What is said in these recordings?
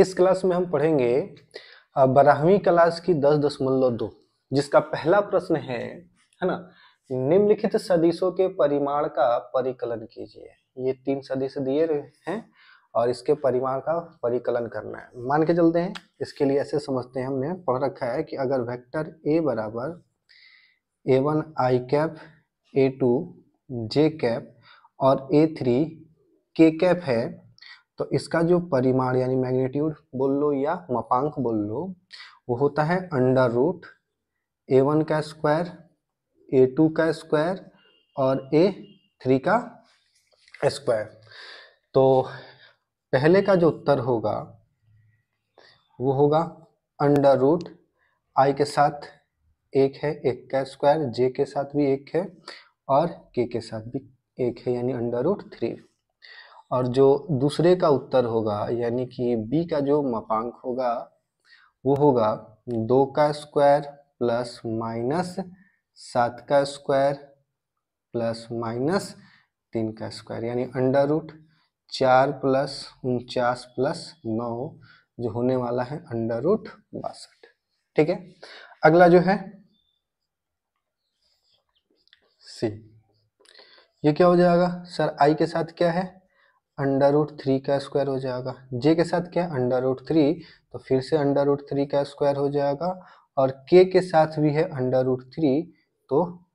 इस क्लास में हम पढ़ेंगे 12वीं क्लास की 10.2 जिसका पहला प्रश्न है ना, निम्नलिखित सदिशों के परिमाण का परिकलन कीजिए। ये 3 सदिश दिए हैं और इसके परिमाण का परिकलन करना है। मान के चलते हैं, इसके लिए ऐसे समझते हैं, हमने पढ़ रखा है कि अगर वेक्टर a बराबर a1 i cap, a2 j cap और a3 k कैप है, तो इसका जो परिमाण यानी मैग्नीट्यूड बोल लो या मापांक बोल लो, वो होता है अंडर रूट a1 का स्क्वायर, a2 का स्क्वायर और a3 का स्क्वायर। तो पहले का जो उत्तर होगा वो होगा अंडर रूट i के साथ 1 है, 1 का स्क्वायर, j के साथ भी 1 है और k के साथ भी 1 है, यानी अंडर रूट 3। और जो दूसरे का उत्तर होगा यानी कि b का जो मापांक होगा वो होगा 2 का स्क्वायर प्लस माइनस 7 का स्क्वायर प्लस माइनस 3 का स्क्वायर, यानी अंडर रूट 4 प्लस 49 प्लस 9 जो होने वाला है अंडर रूट 62। ठीक है, अगला जो है सी, ये क्या हो जाएगा सर? i के साथ क्या है? अंडर रूट 3 का स्क्वायर हो जाएगा। j के साथ क्या? अंडर रूट 3, तो फिर से अंडर रूट 3 का स्क्वायर हो जाएगा। और k के साथ भी है अंडर रूट 3, तो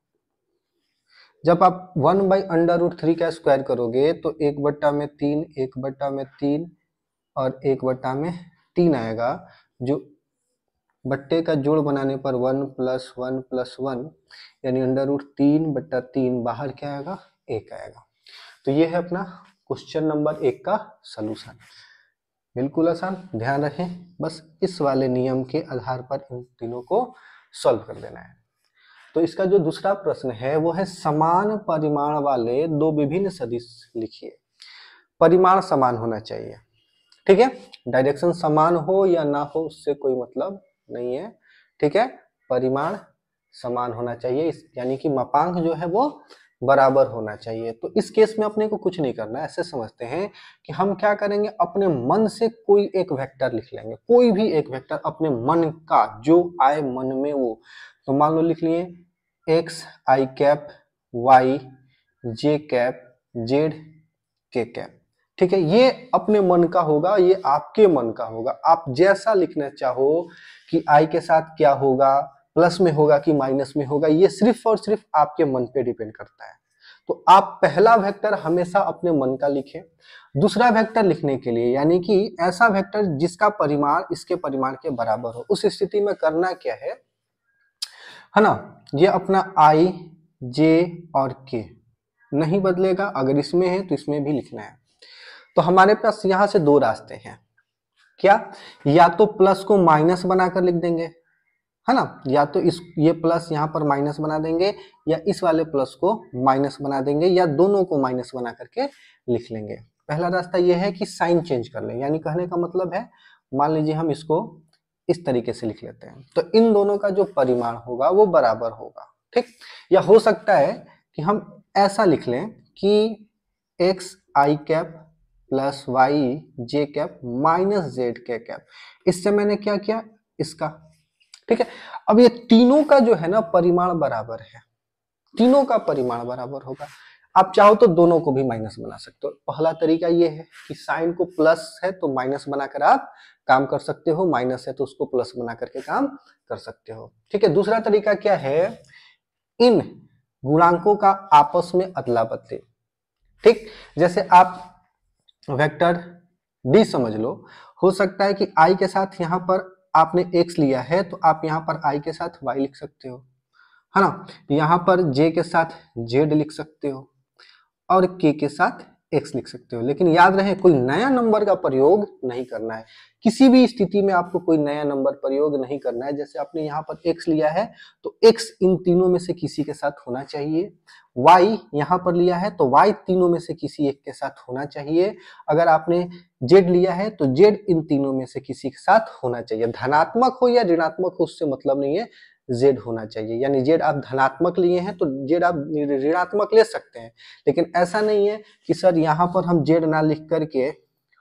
जब आप 1 बाई अंडर रूट 3 का स्क्वायर करोगे तो 1/3, 1/3 और 1/3 आएगा, जो बट्टे का जोड़ बनाने पर 1 + 1 + 1 यानी अंडर रूट 3/3, बाहर क्या आएगा? 1 आएगा। तो ये है अपना क्वेश्चन नंबर 1 का सलूशन। बिल्कुल आसान, ध्यान रखें, बस इस वाले नियम के आधार पर इन तीनों को सॉल्व कर देना है। तो इसका जो दूसरा प्रश्न है वो है समान परिमाण वाले दो विभिन्न सदिश लिखिए। परिमाण समान होना चाहिए, ठीक है, डायरेक्शन समान हो या ना हो उससे कोई मतलब नहीं है। ठीक है, परिमाण समान होना चाहिए, यानी कि मापांक जो है वो बराबर होना चाहिए। तो इस केस में अपने को कुछ नहीं करना है, ऐसे समझते हैं कि हम क्या करेंगे, अपने मन से कोई एक वेक्टर लिख लेंगे, कोई भी एक वेक्टर अपने मन का जो आए मन में वो। तो मान लो लिख लिए x i cap, y j cap, z k cap. ठीक है, ये अपने मन का होगा, ये आपके मन का होगा। आप जैसा लिखना चाहो कि i के साथ क्या होगा, प्लस में होगा कि माइनस में होगा, ये सिर्फ और सिर्फ आपके मन पे डिपेंड करता है। तो आप पहला वेक्टर हमेशा अपने मन का लिखें। दूसरा वेक्टर लिखने के लिए यानी कि ऐसा वेक्टर जिसका परिमाण इसके परिमाण के बराबर हो, उस स्थिति में करना क्या है ना, ये अपना i j और k नहीं बदलेगा, अगर इसमें है तो इसमें भी लिखना है। तो हमारे पास यहां से दो रास्ते हैं, क्या? या तो प्लस को माइनस बनाकर लिख देंगे, है ना, या तो ये प्लस यहाँ पर माइनस बना देंगे, या इस वाले प्लस को माइनस बना देंगे, या दोनों को माइनस बना करके लिख लेंगे। पहला रास्ता ये है कि साइन चेंज कर लें, यानी कहने का मतलब है, मान लीजिए हम इसको इस तरीके से लिख लेते हैं, तो इन दोनों का जो परिमाण होगा वो बराबर होगा। ठीक, या हो सकता है कि हम ऐसा लिख लें कि x i cap plus y j cap minus z k cap. इससे मैंने क्या किया, इसका। ठीक है, अब ये तीनों का जो है ना परिमाण बराबर है, तीनों का परिमाण बराबर होगा। आप चाहो तो दोनों को भी माइनस बना सकते हो। पहला तरीका ये है कि साइन को प्लस है तो माइनस बनाकर आप काम कर सकते हो, माइनस है तो उसको प्लस बना करके काम कर सकते हो। ठीक है, दूसरा तरीका क्या है, इन गुणांकों का आपस में अदला बदली। ठीक, जैसे आप वेक्टर डी समझ लो, हो सकता है कि i के साथ यहाँ पर आपने x लिया है तो आप यहाँ पर i के साथ y लिख सकते हो, है ना, यहाँ पर j के साथ z लिख सकते हो और k के साथ x लिख सकते हो। लेकिन याद रहे, कोई नया नंबर का प्रयोग नहीं करना है, किसी भी स्थिति में आपको कोई नया नंबर प्रयोग नहीं करना है। जैसे आपने यहाँ पर x लिया है तो x इन तीनों में से किसी के साथ होना चाहिए, y यहाँ पर लिया है तो y तीनों में से किसी एक के साथ होना चाहिए, अगर आपने z लिया है तो z इन तीनों में से किसी के साथ होना चाहिए। धनात्मक हो या ऋणात्मक हो उससे मतलब नहीं है, z होना चाहिए। यानी z आप धनात्मक लिए हैं तो z आप ऋणात्मक ले सकते हैं, लेकिन ऐसा नहीं है कि सर यहाँ पर हम z ना लिख करके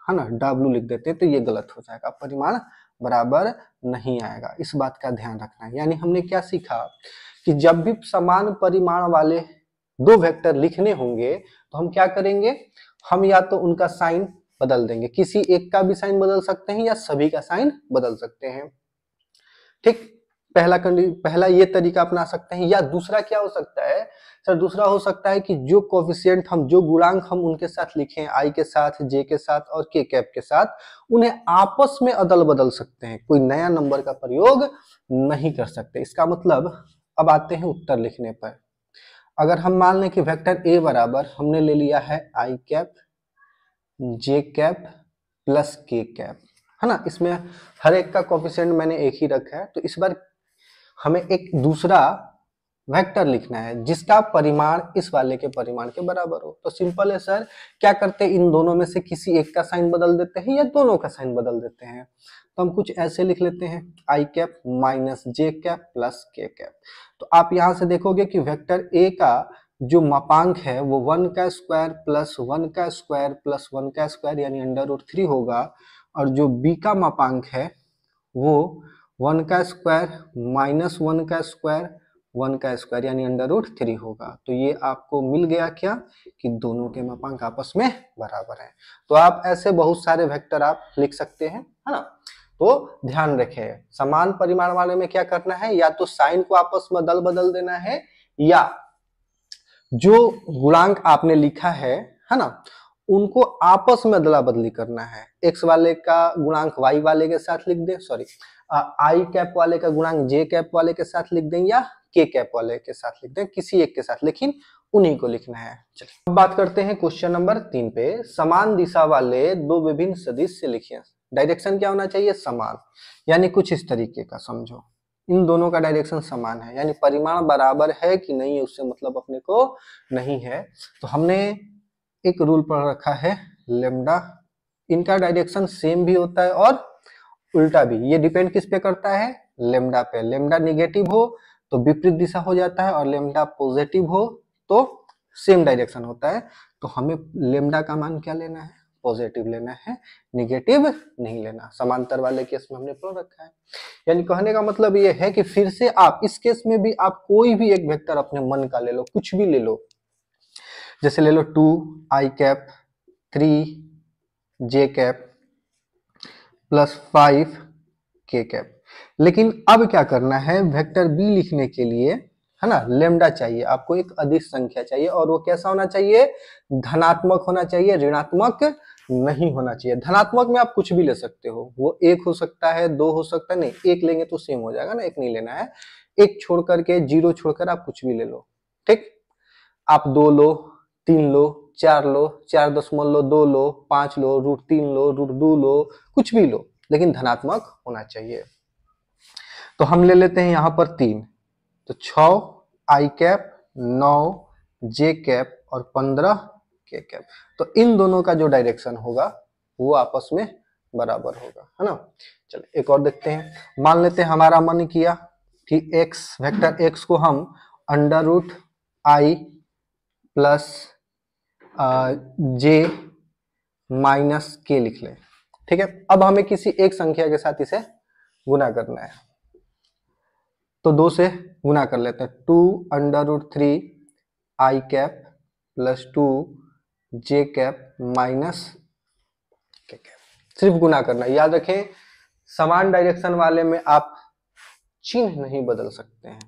है ना, W लिख देते हैं तो ये गलत हो जाएगा, परिमाण बराबर नहीं आएगा, इस बात का ध्यान रखना है। यानी हमने क्या सीखा कि जब भी समान परिमाण वाले दो वेक्टर लिखने होंगे तो हम क्या करेंगे, हम या तो उनका साइन बदल देंगे, किसी एक का भी साइन बदल सकते हैं या सभी का साइन बदल सकते हैं। ठीक, पहला ये तरीका अपना सकते हैं। या दूसरा क्या हो सकता है सर, दूसरा हो सकता है कि जो कोफिशिएंट हम, जो गुणांक हम उनके साथ लिखें, आई के साथ, जे के साथ और के कैप के साथ, उन्हें आपस में अदल बदल सकते हैं, कोई नया नंबर का प्रयोग नहीं कर सकते। इसका मतलब अब आते हैं उत्तर लिखने पर। अगर हम मान लें कि वेक्टर ए बराबर हमने ले लिया है आई कैप जे कैप प्लस के कैप, है ना, इसमें हर एक का कोफिशिएंट मैंने एक ही रखा है, तो इस बार हमें एक दूसरा वेक्टर लिखना है जिसका परिमाण इस वाले के परिमाण के बराबर हो। तो सिंपल है सर, क्या करते हैं, इन दोनों में से किसी एक का साइन बदल देते हैं या दोनों का साइन बदल देते हैं। तो हम कुछ ऐसे लिख लेते हैं, आई cap minus J cap plus K cap. तो आप यहां से देखोगे कि वेक्टर ए का जो मापांक है वो 1 का स्क्वायर प्लस 1 का स्क्वायर प्लस 1 का स्क्वायर यानी √3 होगा, और जो बी का मापांक है वो 1 का स्क्वायर माइनस 1 का स्क्वायर 1 का स्क्वायर यानी √3 होगा। तो ये आपको मिल गया क्या कि दोनों के मापांक आपस में बराबर हैं। तो आप ऐसे बहुत सारे वेक्टर आप लिख सकते हैं, है ना। तो ध्यान रखें, समान परिमाण वाले में क्या करना है, या तो साइन को आपस में अदल बदल देना है, या जो गुणांक आपने लिखा है ना, उनको आपस में अदला बदली करना है। एक्स वाले का गुणांक वाई वाले के साथ लिख दें, सॉरी आई कैप वाले का गुणांक जे कैप वाले के साथ लिख दें, या के कैप वाले के साथ लिख दें, किसी एक के साथ, लेकिन उन्हीं को लिखना है। चलिए अब बात करते हैं क्वेश्चन नंबर 3 पे। समान दिशा वाले दो विभिन्न सदिश से लिखिए। डायरेक्शन क्या होना चाहिए, समान, यानी कुछ इस तरीके का समझो, इन दोनों का डायरेक्शन समान है, यानी परिमाण बराबर है कि नहीं है उससे मतलब अपने को नहीं है। तो हमने एक रूल पढ़ रखा है लेम्डा, इनका डायरेक्शन सेम भी होता है और उल्टा भी। ये डिपेंड किस पे करता है, लेम्डा पे। लेम्डा निगेटिव हो तो विपरीत दिशा हो जाता है, और लेम्डा पॉजिटिव हो तो सेम डायरेक्शन होता है। तो हमें लेम्डा का मान क्या लेना है, पॉजिटिव लेना है, निगेटिव नहीं लेना। समांतर वाले केस में हमने पढ़ रखा है। यानी कहने का मतलब ये है कि फिर से आप इस केस में भी आप कोई भी एक वेक्टर अपने मन का ले लो, कुछ भी ले लो, जैसे ले लो 2 i cap 3 J cap plus 5 के कैप। लेकिन अब क्या करना है, वेक्टर बी लिखने के लिए, है ना, लेम्डा चाहिए आपको, एक अदिश संख्या चाहिए, और वो कैसा होना चाहिए, धनात्मक होना चाहिए, ऋणात्मक नहीं होना चाहिए। धनात्मक में आप कुछ भी ले सकते हो, वो 1 हो सकता है, 2 हो सकता है, नहीं 1 लेंगे तो सेम हो जाएगा ना, 1 नहीं लेना है, 1 छोड़ करके 0 छोड़कर आप कुछ भी ले लो। ठीक, आप 2 लो, 3 लो, 4 लो, 4.2 लो, 5 लो, √3 लो, √2 लो, कुछ भी लो, लेकिन धनात्मक होना चाहिए। तो हम ले लेते हैं यहां पर 3, तो 6 आई कैप 9 जे कैप और 15 के कैप। तो इन दोनों का जो डायरेक्शन होगा वो आपस में बराबर होगा, है ना। चलिए एक और देखते हैं। मान लेते हैं हमारा मन किया कि x, वेक्टर x को हम √i प्लस जे माइनस के लिख लें। ठीक है, अब हमें किसी एक संख्या के साथ इसे गुना करना है, तो 2 से गुना कर लेते हैं। 2 √3 आई कैप प्लस 2 जे कैप माइनस के कैप। सिर्फ गुना करना, याद रखें समान डायरेक्शन वाले में आप चिन्ह नहीं बदल सकते हैं,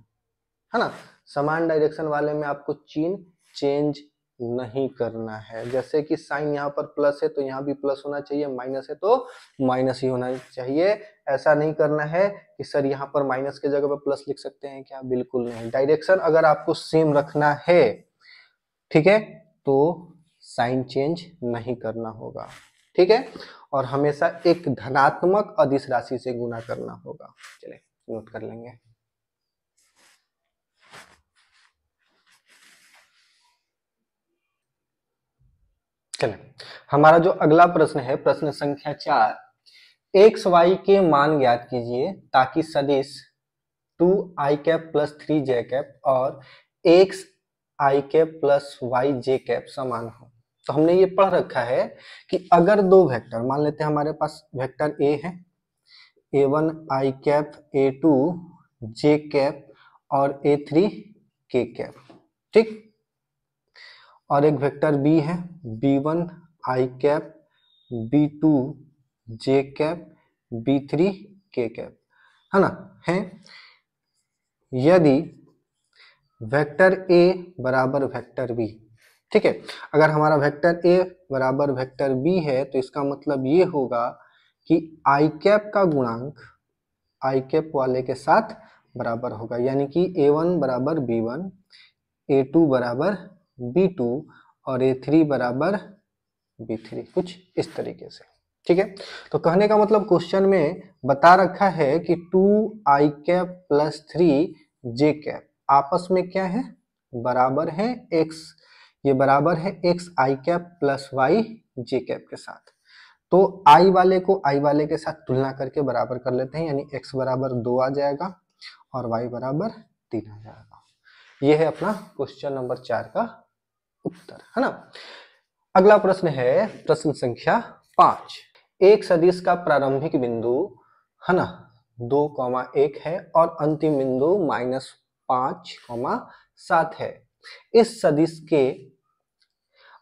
है ना। समान डायरेक्शन वाले में आपको चिन्ह चेंज नहीं करना है। जैसे कि साइन यहाँ पर प्लस है तो यहाँ भी प्लस होना चाहिए, माइनस है तो माइनस ही होना चाहिए। ऐसा नहीं करना है कि सर यहाँ पर माइनस के जगह पर प्लस लिख सकते हैं क्या, बिल्कुल नहीं। डायरेक्शन अगर आपको सेम रखना है, ठीक है, तो साइन चेंज नहीं करना होगा, ठीक है, और हमेशा एक धनात्मक अदिश राशि से गुना करना होगा। चलिए नोट कर लेंगे। चलिए हमारा जो अगला प्रश्न है, प्रश्न संख्या 4, एक्स वाई के मान ज्ञात कीजिए ताकि सदिश 2i cap plus 3j cap और x i cap plus y j cap समान हो। तो हमने ये पढ़ रखा है कि अगर दो वेक्टर, मान लेते हैं हमारे पास वेक्टर ए है, a1 i cap, a2 j cap और a3 k कैप, ठीक। और एक वेक्टर बी है, b1 i cap, b2 j cap, b3 k cap, है ना, है। यदि वेक्टर ए बराबर वेक्टर बी, ठीक है, अगर हमारा वेक्टर ए बराबर वेक्टर बी है तो इसका मतलब ये होगा कि आई कैप का गुणांक आई कैप वाले के साथ बराबर होगा, यानी कि a1 बराबर b1, a2 बराबर b2 और a3 बराबर b3, कुछ इस तरीके से, ठीक है। तो कहने का मतलब क्वेश्चन में बता रखा है कि 2i cap plus 3j cap आपस में क्या है, बराबर है x, ये बराबर है x i cap plus y j cap के साथ। तो i वाले को i वाले के साथ तुलना करके बराबर कर लेते हैं, यानी x बराबर 2 आ जाएगा और y बराबर 3 आ जाएगा। ये है अपना क्वेश्चन नंबर 4 का उत्तर, है ना। अगला प्रश्न है प्रश्न संख्या 5। एक सदिश का प्रारंभिक बिंदु, है ना, 2,1 है और अंतिम बिंदु -5,7 है। इस सदिश के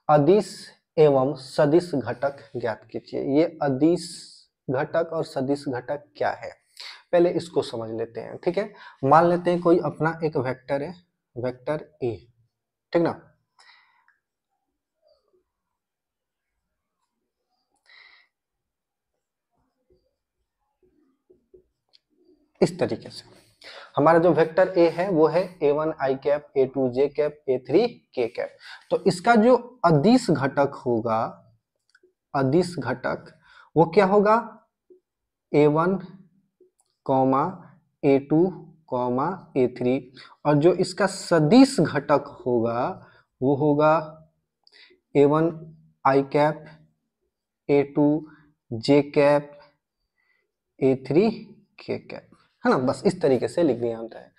अदिश एवं सदिश घटक ज्ञात कीजिए। ये अदिश घटक और सदिश घटक क्या है, पहले इसको समझ लेते हैं, ठीक है। मान लेते हैं कोई अपना एक वेक्टर है, वेक्टर ए, ठीक ना। इस तरीके से हमारा जो वेक्टर ए है वो है a1 i cap, a2 j cap, a3 k cap. तो इसका जो अदिश घटक होगा, अदिश घटक वो क्या होगा, a1 comma a2 comma a3, और जो इसका सदिश घटक होगा वो होगा a1 i cap, a2 j cap, a3 k cap, है ना। बस इस तरीके से लिख दिया होता है।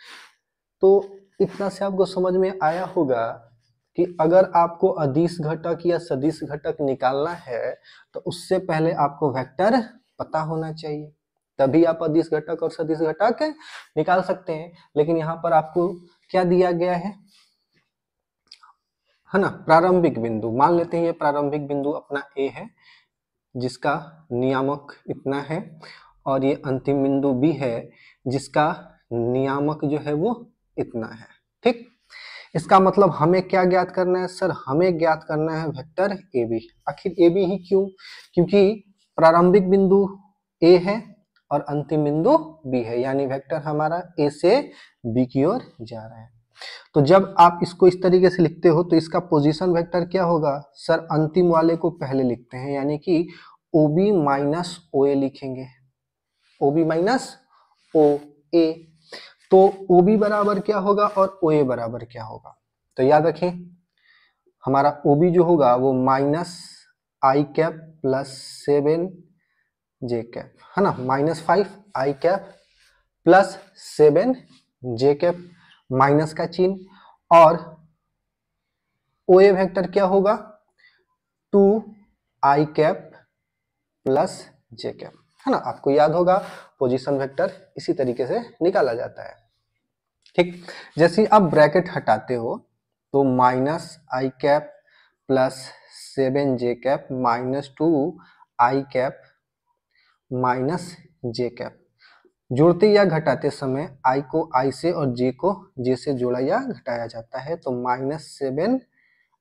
तो इतना से आपको समझ में आया होगा कि अगर आपको अदिश घटक या सदिश घटक निकालना है तो उससे पहले आपको वेक्टर पता होना चाहिए, तभी आप अदिश घटक और सदिश घटक निकाल सकते हैं। लेकिन यहाँ पर आपको क्या दिया गया है ना, प्रारंभिक बिंदु। मान लेते हैं ये प्रारंभिक बिंदु अपना ए है जिसका नियामक इतना है, और ये अंतिम बिंदु बी है जिसका नियामक जो है वो इतना है, ठीक। इसका मतलब हमें क्या ज्ञात करना है सर, हमें ज्ञात करना है वेक्टर ए बी। आखिर ए बी ही क्यों, क्योंकि प्रारंभिक बिंदु ए है और अंतिम बिंदु बी है, यानी वेक्टर हमारा ए से बी की ओर जा रहा है। तो जब आप इसको इस तरीके से लिखते हो तो इसका पोजीशन वेक्टर क्या होगा सर, अंतिम वाले को पहले लिखते हैं, यानी कि ओ बी माइनस ओ ए लिखेंगे, ओ बी माइनस ओ ए। तो ओ बी बराबर क्या होगा और ओ ए बराबर क्या होगा, तो याद रखें हमारा ओ बी जो होगा वो माइनस आई कैप प्लस 7 जे कैप, है ना, -5 आई कैप प्लस 7 जे कैप, माइनस का चिन्ह, और ओ ए वेक्टर क्या होगा 2 i cap plus J cap, है ना। आपको याद होगा पोजीशन वेक्टर इसी तरीके से निकाला जाता है, ठीक। जैसे आप ब्रैकेट हटाते हो तो -i cap plus 7 J cap -2 i cap minus J cap, जोड़ते या घटाते समय i को i से और j को j से जोड़ा या घटाया जाता है, तो -7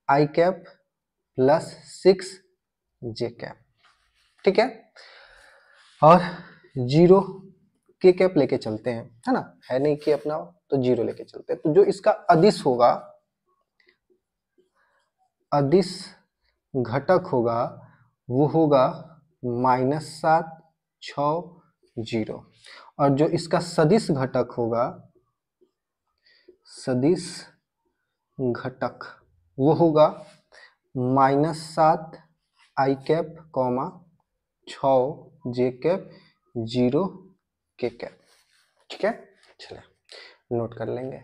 i cap plus 6 J cap, ठीक है। और 0 के कैप लेके चलते हैं, है ना, है नहीं कि अपना, तो 0 लेके चलते हैं। तो जो इसका अदिश होगा, अदिश घटक होगा वो होगा -7 6 0, और जो इसका सदिश घटक होगा, सदिश घटक वो होगा -7 आई कैप कॉमा 6 जे कैप 0 के कैप, ठीक है। चलिए नोट कर लेंगे।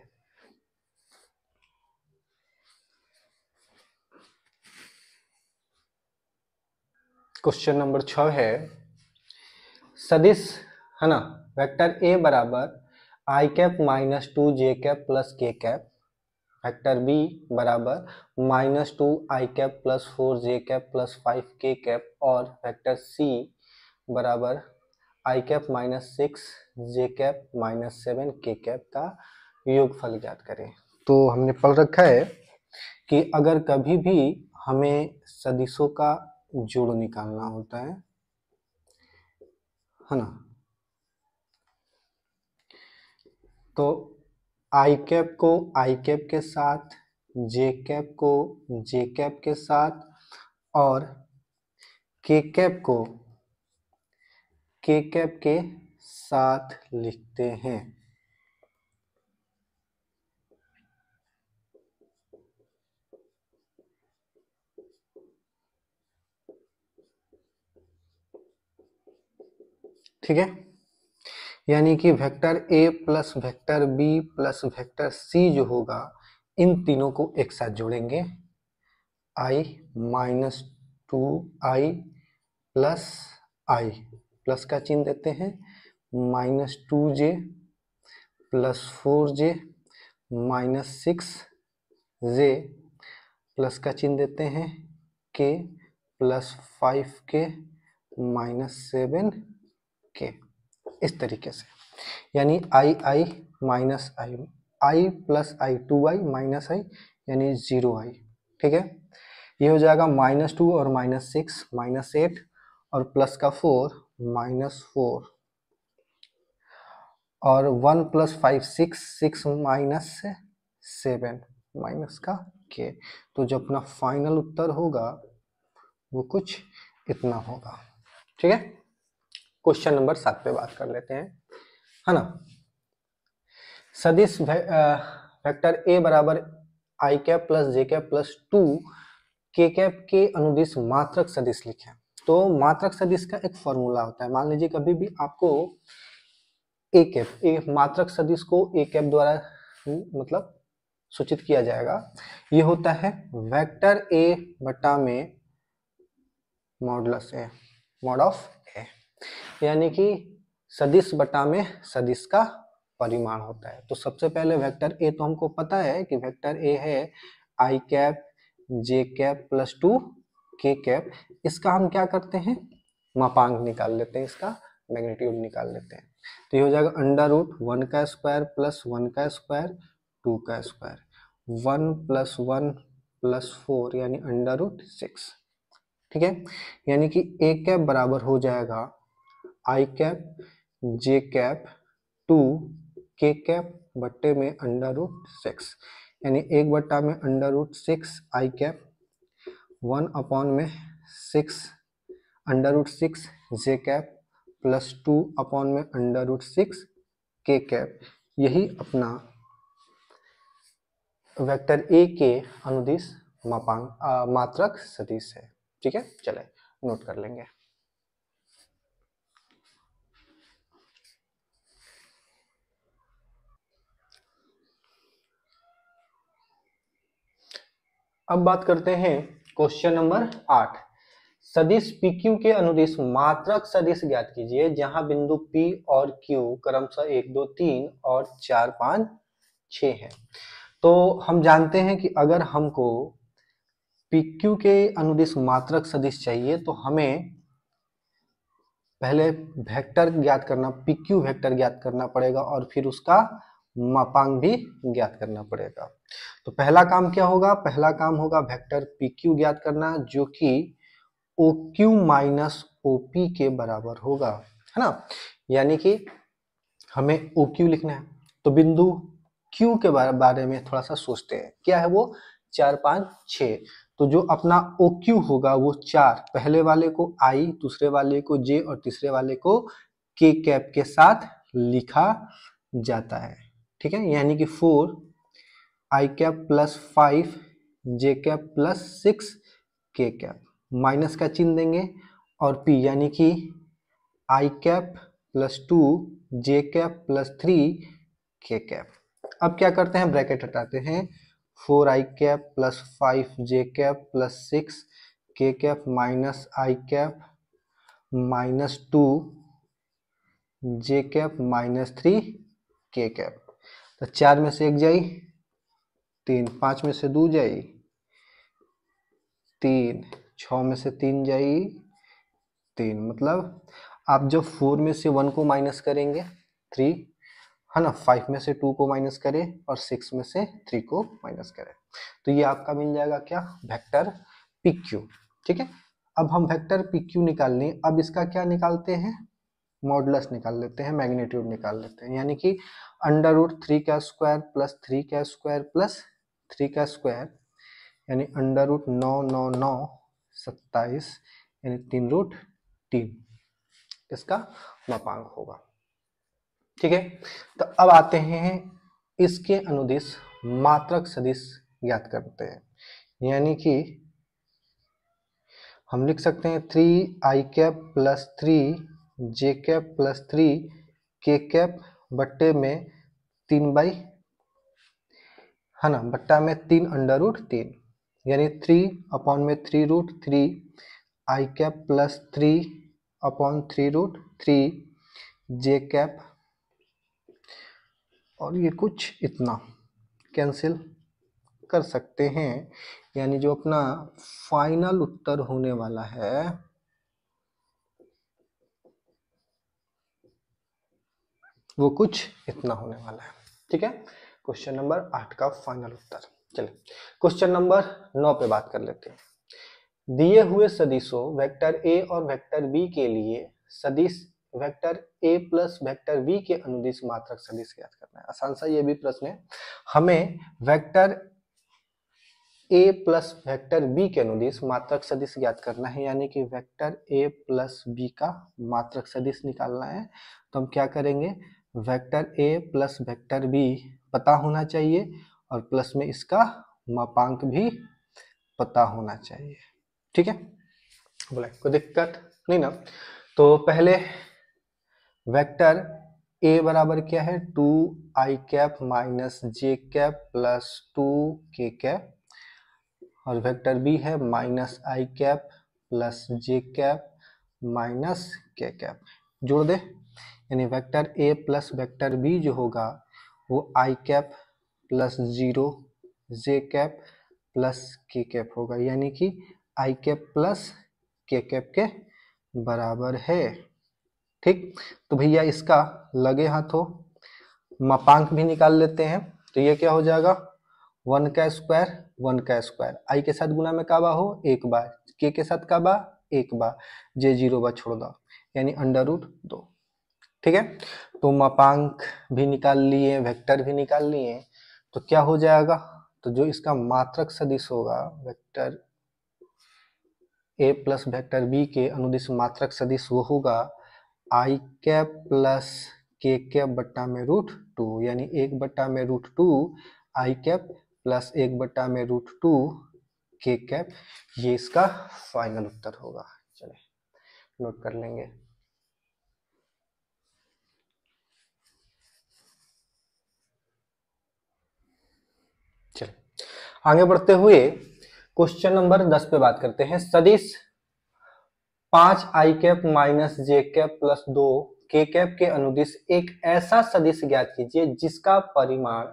क्वेश्चन नंबर 6 है सदिश, है ना, वेक्टर ए बराबर i cap minus 2 j cap plus k cap, vector b बराबर -2 i cap plus 4 j cap plus 5 k cap, और वेक्टर सी बराबर i cap minus 6 j cap minus 7 k cap का योगफल ज्ञात करें। तो हमने पढ़ रखा है कि अगर कभी भी हमें सदिशों का जोड़ निकालना होता है ना, तो आई कैप को आई कैप के साथ, जे कैप को जे कैप के साथ, और के कैप को के कैप के साथ लिखते हैं। ठीक है, यानी कि vector A plus vector B plus vector C जो होगा, इन तीनों को एक साथ जोड़ेंगे। आई -2i प्लस आई, प्लस का चिन्ह देते हैं, -2j plus 4j minus 6j, plus का चिन्ह देते हैं, k plus 5k minus 7k, इस तरीके से। यानी आई माइनस आई प्लस आई 2i माइनस आई यानी 0i। ठीक है, ये हो जाएगा -2 और -6 -8, और प्लस का 4 -4, और 1 प्लस 5 6 माइनस 7 माइनस का k। तो जो अपना फाइनल उत्तर होगा वो कुछ इतना होगा। ठीक है, क्वेश्चन नंबर 7 पे बात कर लेते हैं, है ना। सदिश वेक्टर ए बराबर i cap plus J cap plus 2 के कैप के अनुदिश मात्रक सदिश लिखें। तो मात्रक सदिश का एक फॉर्मूला होता है। मान लीजिए कभी भी आपको ए कैप, ए मात्रक सदिश को ए कैप द्वारा मतलब सूचित किया जाएगा। ये होता है वेक्टर ए बटा में मॉडुलस ए, मॉड ऑफ ए, यानी कि सदिश बटा में सदिश का परिमाण होता है। तो सबसे पहले वेक्टर ए तो हमको पता है कि वेक्टर ए है आई कैप जे कैप प्लस 2 के कैप। इसका हम क्या करते हैं, मापांक निकाल लेते हैं, इसका मैग्नीट्यूड निकाल लेते हैं। तो ये हो जाएगा √1 का स्क्वायर प्लस 1 का स्क्वायर 2 का स्क्वायर, 1 प्लस 1 प्लस 4 यानी √6। ठीक है, यानी कि ए कैप बराबर हो जाएगा आई कैप जे कैप 2 के कैप बट्टे में √6, यानी 1 में √6 आई कैप, 1 अपॉन में 6 √6 जे कैप प्लस 2 अपॉन में √6 के कैप। यही अपना वेक्टर ए के अनुदिश मात्रक सदिश है। ठीक है, चले नोट कर लेंगे। अब बात करते हैं क्वेश्चन नंबर 8। सदिश PQ के अनुदिश मात्रक सदिश ज्ञात कीजिए जहां बिंदु P और Q क्रमशः 1 2 3 और 4 5 6 है। तो हम जानते हैं कि अगर हमको PQ के अनुदिश मात्रक सदिश चाहिए तो हमें पहले वेक्टर ज्ञात करना, PQ वेक्टर ज्ञात करना पड़ेगा और फिर उसका मापांक भी ज्ञात करना पड़ेगा। तो पहला काम क्या होगा, पहला काम होगा वेक्टर PQ ज्ञात करना जो कि OQ माइनस OP के बराबर होगा, है ना। यानी कि हमें OQ लिखना है तो बिंदु Q के बारे में थोड़ा सा सोचते हैं। क्या है वो, 4 5 6। तो जो अपना OQ होगा वो 4, पहले वाले को I, दूसरे वाले को J और तीसरे वाले को K कैप के साथ लिखा जाता है। ठीक है, यानी कि 4 आई कैप प्लस 5 जे कैप प्लस 6 के कैप, माइनस का चिन्ह देंगे, और P यानी कि आई कैप प्लस 2 जे कैप प्लस 3 के कैप। अब क्या करते हैं, ब्रैकेट हटाते हैं, 4 आई कैप प्लस 5 जे कैप प्लस 6 के कैप माइनस आई कैप -2 जे कैप -3 के कैप। तो 4 में से 1 जाई 3, 5 में से 2 जाई 3, 6 में से 3 जाई 3। मतलब आप जब 4 में से 1 को माइनस करेंगे 3 है ना, 5 में से 2 को माइनस करें और 6 में से 3 को माइनस करें, तो ये आपका मिल जाएगा क्या, वेक्टर पी क्यू। ठीक है, अब हम वेक्टर पी क्यू निकाल लें। अब इसका क्या निकालते हैं, मॉडुलस निकाल लेते हैं, मैग्नीट्यूड निकाल लेते हैं, यानी कि √3 का स्क्वायर प्लस 3 का स्क्वायर प्लस 3 का स्क्वायर, यानी √999 27, यानी 3√3 इसका मापांक होगा। ठीक है, तो अब आते हैं इसके अनुदिश मात्रक सदिश ज्ञात करते हैं, यानी कि हम लिख सकते हैं 3i cap plus 3j cap plus 3k cap बट्टे में 3 है ना, बट्टा में 3 √3, यानी 3/3√3 i cap plus 3/3√3 j cap, और ये कुछ इतना कैंसिल कर सकते हैं, यानी जो अपना फाइनल उत्तर होने वाला है वो कुछ इतना होने वाला है। ठीक है, क्वेश्चन नंबर 8 का फाइनल उत्तर। चलिए क्वेश्चन नंबर 9 पे बात कर लेते हैं। दिए हुए सदिशों वेक्टर ए और वेक्टर बी के लिए सदिश vector A plus vector B के अनुदिश मात्रक सदिश ज्ञात करना है। आसान सा ये भी प्रश्न है। हमें vector A plus vector B के अनुदिश मात्रक सदिश ज्ञात करना है, यानी कि वेक्टर ए प्लस बी का मात्रक सदिश निकालना है। तो हम क्या करेंगे, vector A plus vector B पता होना चाहिए और प्लस में इसका मापांक भी पता होना चाहिए। ठीक है, बोले कोई दिक्कत नहीं ना। तो पहले वेक्टर ए बराबर क्या है, 2i cap minus J cap plus 2k cap, और वेक्टर बी है -i cap plus J cap minus K cap. जोड़ दे, यानी vector A plus vector B जो होगा वो i cap plus 0 J cap plus K cap होगा, यानी कि i cap plus K cap के बराबर है। ठीक, तो भैया इसका लगे हाथों मापांक भी निकाल लेते हैं। तो ये क्या हो जाएगा, 1 का स्क्वायर 1 का स्क्वायर, आई के साथ गुना में का बा हो 1 बार, के साथ का बा 1 बार, जे 0 बार छोड़ दो, यानी √2। ठीक है, तो मापांक भी निकाल लिए, वेक्टर भी निकाल लिए, तो क्या हो जाएगा, तो जो इसका मात्रक सदिश होगा vector A plus vector B के अनुदिश मात्रक सदिश वो होगा i cap plus K cap बट्टा में √2, यानी 1/√2 i कैप प्लस 1/√2 के कैप, ये इसका फाइनल उत्तर होगा। चलिए नोट कर लेंगे। चलिए आगे बढ़ते हुए क्वेश्चन नंबर 10 पे बात करते हैं। सदिश 5i cap minus J cap plus 2 के कैप के अनुदिश एक ऐसा सदिश ज्ञात कीजिए जिसका परिमाण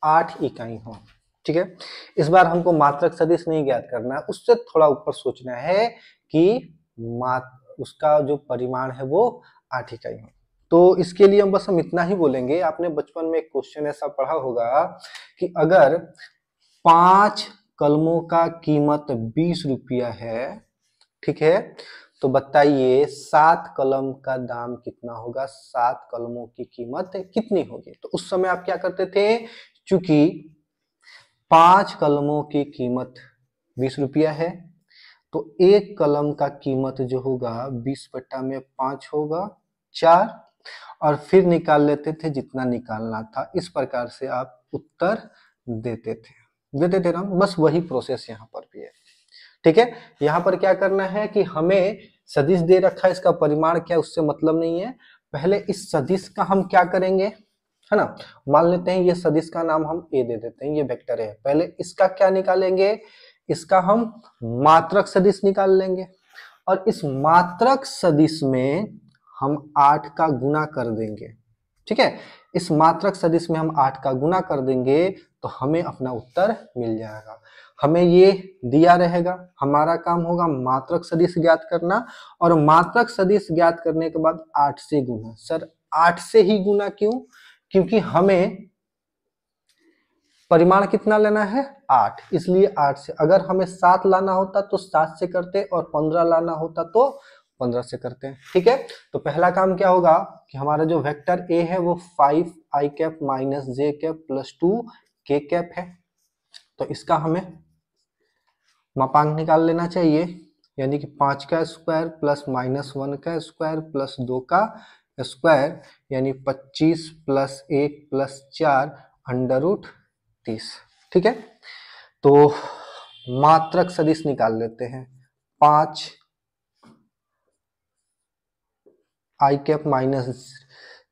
8 इकाई हो। ठीक है, इस बार हमको मात्रक सदिश नहीं ज्ञात करना है, उससे थोड़ा ऊपर सोचना है कि उसका जो परिमाण है वो 8 इकाई हो। तो इसके लिए हम इतना ही बोलेंगे, आपने बचपन में एक क्वेश्चन ऐसा पढ़ा होगा कि अगर 5 कलमों का कीमत 20 रुपया है, ठीक है, तो बताइए 7 कलम का दाम कितना होगा, 7 कलमों की कीमत कितनी होगी। तो उस समय आप क्या करते थे, चूंकि 5 कलमों की कीमत 20 रुपया है, तो एक कलम का कीमत जो होगा 20/5 होगा 4, और फिर निकाल लेते थे जितना निकालना था। इस प्रकार से आप उत्तर देते थे ना, बस वही प्रोसेस यहाँ पर भी है। ठीक है, यहाँ पर क्या करना है कि हमें सदिश दे रखा है, इसका परिमाण क्या है उससे मतलब नहीं है। पहले इस सदिश का हम क्या करेंगे, है ना, मान लेते हैं ये सदिश का नाम हम ए दे देते हैं, ये वेक्टर है। पहले इसका क्या निकालेंगे, इसका हम मात्रक सदिश निकाल लेंगे। और इस मात्रक सदिश में हम 8 का गुना कर देंगे। ठीक है, इस मात्रक सदिश में हम 8 का गुना कर देंगे तो हमें अपना उत्तर मिल जाएगा। हमें ये दिया रहेगा, हमारा काम होगा मात्रक सदिश ज्ञात करना, और मात्रक सदिश ज्ञात करने के बाद 8 से गुना। सर 8 से ही गुना क्यों? क्योंकि हमें परिमाण कितना लेना है? 8, इसलिए 8 से। अगर हमें 7 लाना होता तो 7 से करते, और 15 लाना होता तो 15 से करते हैं। ठीक है, तो पहला काम क्या होगा कि हमारा जो वेक्टर ए है वो 5i cap minus J cap plus 2k cap है, तो इसका हमें मापांक निकाल लेना चाहिए, यानी कि 5 का स्क्वायर प्लस माइनस 1 का स्क्वायर प्लस 2 का स्क्वायर, यानी 25 प्लस 1 प्लस 4 अंडर रूट 30। ठीक है, तो मात्रक सदिश निकाल लेते हैं। 5 आई cap minus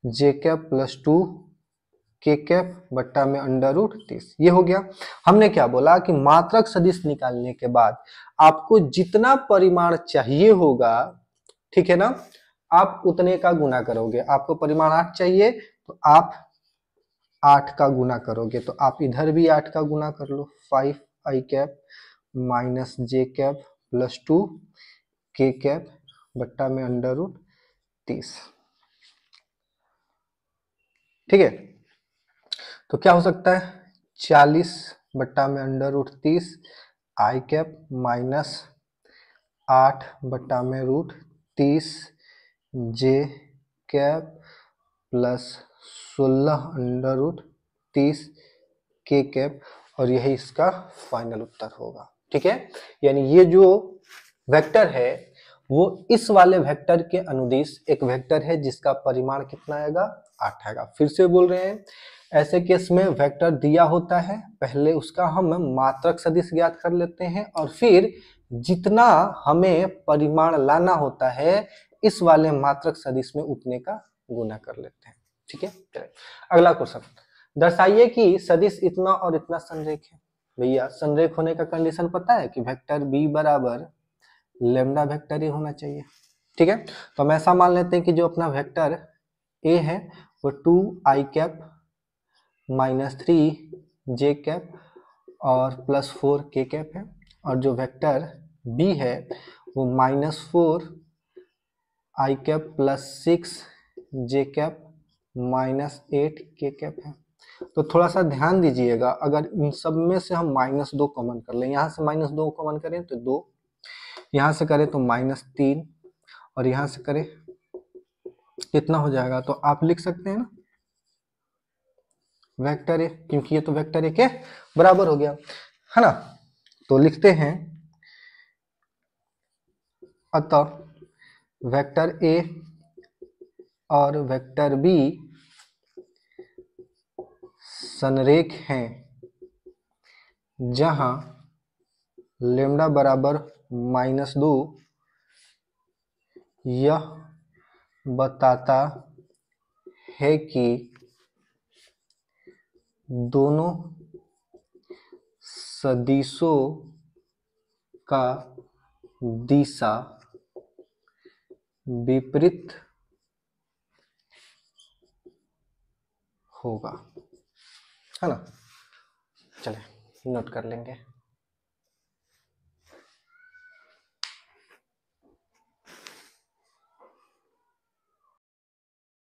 J cap plus 2k cap बट्टा में अंडर रूट 30, ये हो गया। हमने क्या बोला कि मात्रक सदिश निकालने के बाद आपको जितना परिमाण चाहिए होगा, ठीक है ना, आप उतने का गुना करोगे। आपको परिमाण 8 चाहिए तो आप 8 का गुना करोगे, तो आप इधर भी 8 का गुना कर लो। 5i cap minus J cap plus 2k cap बट्टा में अंडर रूट 30। ठीक है, तो क्या हो सकता है? 40 बट्टा में अंडर रूट 30 आई कैप माइनस 8 बट्टा में रूट 30 जे कैप प्लस 16 अंडर रूट 30 के कैप, और यही इसका फाइनल उत्तर होगा। ठीक है, यानी ये जो वेक्टर है वो इस वाले वेक्टर के अनुदिश एक वेक्टर है जिसका परिमाण कितना आएगा? 8 आएगा। फिर से बोल रहे हैं, ऐसे केस में वेक्टर दिया होता है, पहले उसका हम मात्रक सदिश ज्ञात कर लेते हैं, और फिर जितना हमें परिमाण लाना होता है इस वाले मात्रक सदिश में उतने का गुना कर लेते हैं। ठीक है, चलिए अगला क्वेश्चन। दर्शाइए कि सदिश इतना और इतना संरेख है। भैया संरेख होने का कंडीशन पता है कि वेक्टर बी बराबर लेमडा वेक्टर ए होना चाहिए। ठीक है, तो हम ऐसा मान लेते हैं कि जो अपना वेक्टर ए है वो 2i cap minus 3j cap और प्लस 4k कैप है, और जो वेक्टर बी है वो -4i cap plus 6j cap minus 8k cap है। तो थोड़ा सा ध्यान दीजिएगा, अगर इन सब में से हम -2 कॉमन कर लें, यहाँ से -2 कॉमन करें तो 2, यहाँ से करें तो -3, और यहाँ से करें कितना हो जाएगा? तो आप लिख सकते हैं ना वेक्टर ए, क्योंकि ये तो वेक्टर ए के बराबर हो गया है ना। तो लिखते हैं, अतः वेक्टर ए और वेक्टर बी संरेख हैं जहां लेमडा बराबर -2 यह बताता है कि दोनों सदिशों का दिशा विपरीत होगा, है ना। चलिए नोट कर लेंगे।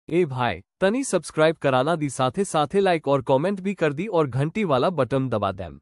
ए भाई तनी सब्सक्राइब कराना दी, साथे साथे लाइक और कमेंट भी कर दी और घंटी वाला बटन दबा दें।